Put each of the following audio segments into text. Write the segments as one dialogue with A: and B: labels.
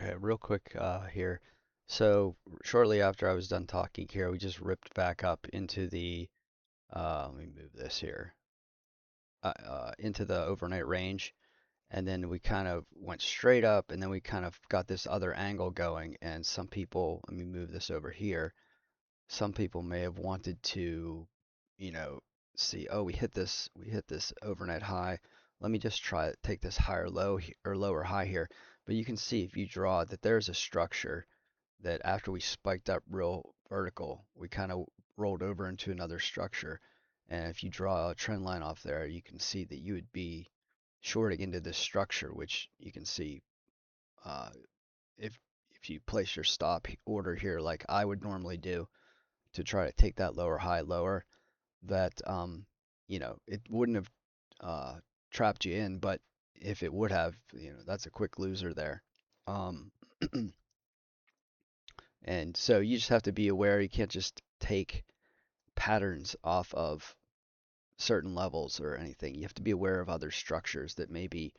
A: Okay, real quick here. So shortly after I was done talking here, we just ripped back up into the let me move this here into the overnight range, and then we kind of went straight up, and then we kind of got this other angle going. And some people, let me move this over here. Some people may have wanted to, you know, see, oh, we hit this overnight high. Let me just try it, take this higher low or lower high here. But you can see if you draw that there's a structure that after we spiked up real vertical, we kind of rolled over into another structure. And if you draw a trend line off there, you can see that you would be shorting into this structure, which you can see uh, if if you place your stop order here like I would normally do to try to take that lower high lower, that it wouldn't have uh, trapped you in, but if it would have, that's a quick loser there. Um, and so you just have to be aware. You can't just take patterns off of certain levels or anything. You have to be aware of other structures that may be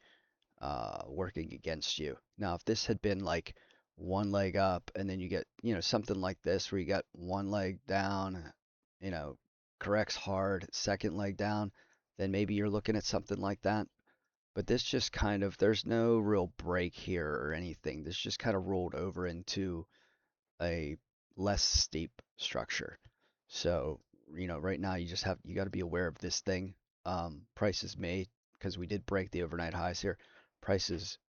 A: working against you. Now, if this had been like one leg up and then you get, something like this where you got one leg down, you know, corrects hard, second leg down, then maybe you're looking at something like that. But this just kind of, there's no real break here or anything. This just kind of rolled over into a less steep structure. So, right now you got to be aware of this thing. Prices may, because we did break the overnight highs here, prices,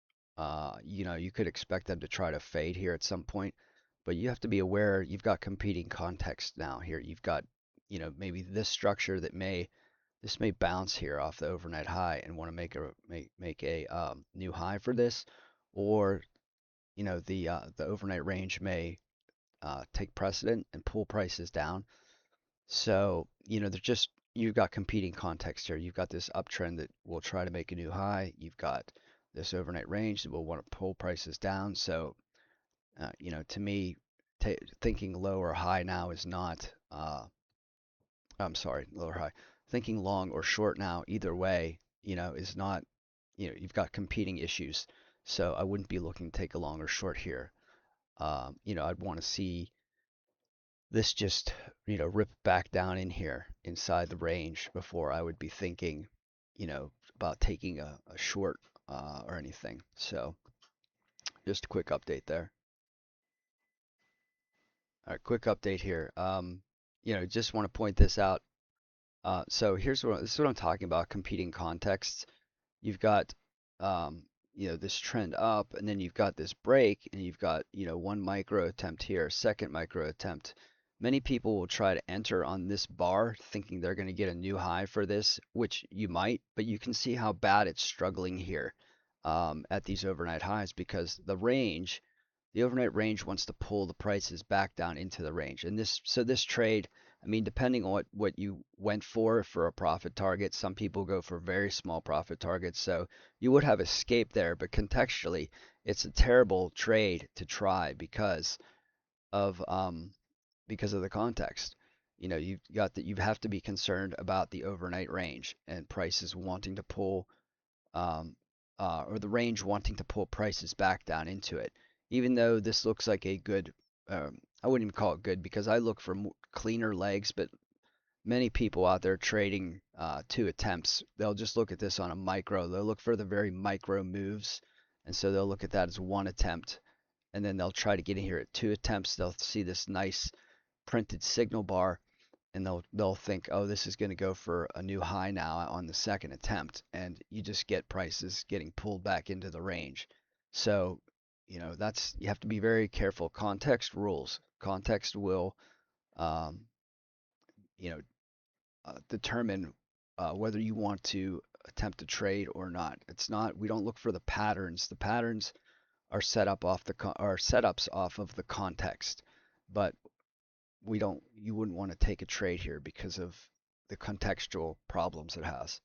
A: you could expect them to try to fade here at some point, but you have to be aware you've got competing context now here. You've got, maybe this structure this may bounce here off the overnight high and want to make a new high for this, or the overnight range may take precedent and pull prices down. So, they're just, you've got competing context here. You've got this uptrend that will try to make a new high. You've got this overnight range that will want to pull prices down. So, to me, thinking low or high now is not, I'm sorry, low or high. Thinking long or short now, either way, is not, you've got competing issues. So I wouldn't be looking to take a long or short here. I'd want to see this just, rip back down in here inside the range before I would be thinking, about taking a short or anything. So just a quick update there. All right, quick update here. Just want to point this out. So this is what I'm talking about, competing contexts. You've got, this trend up, and then you've got this break, and you've got, one micro attempt here, second micro attempt. Many people will try to enter on this bar thinking they're going to get a new high for this, which you might, but you can see how bad it's struggling here at these overnight highs because the overnight range wants to pull the prices back down into the range. And this trade, I mean, depending on what you went for a profit target, some people go for very small profit targets. So you would have escape there, but contextually, it's a terrible trade to try of um because of the context. You have to be concerned about the overnight range and prices wanting to pull um, or the range wanting to pull prices back down into it. Even though this looks like a good, I wouldn't even call it good because I look for cleaner legs, but many people out there trading two attempts, they'll just look at this on a micro. They'll look for the very micro moves, and so they'll look at that as one attempt, and then they'll try to get in here at two attempts. They'll see this nice printed signal bar, and they'll think, oh, this is going to go for a new high now on the second attempt, and you just get prices getting pulled back into the range. So, that's you have to be very careful. Context rules. Context will, um, you know, determine whether you want to attempt to trade or not. It's not. We don't look for the patterns. The patterns are are setups off of the context, but we don't. You wouldn't want to take a trade here because of the contextual problems it has.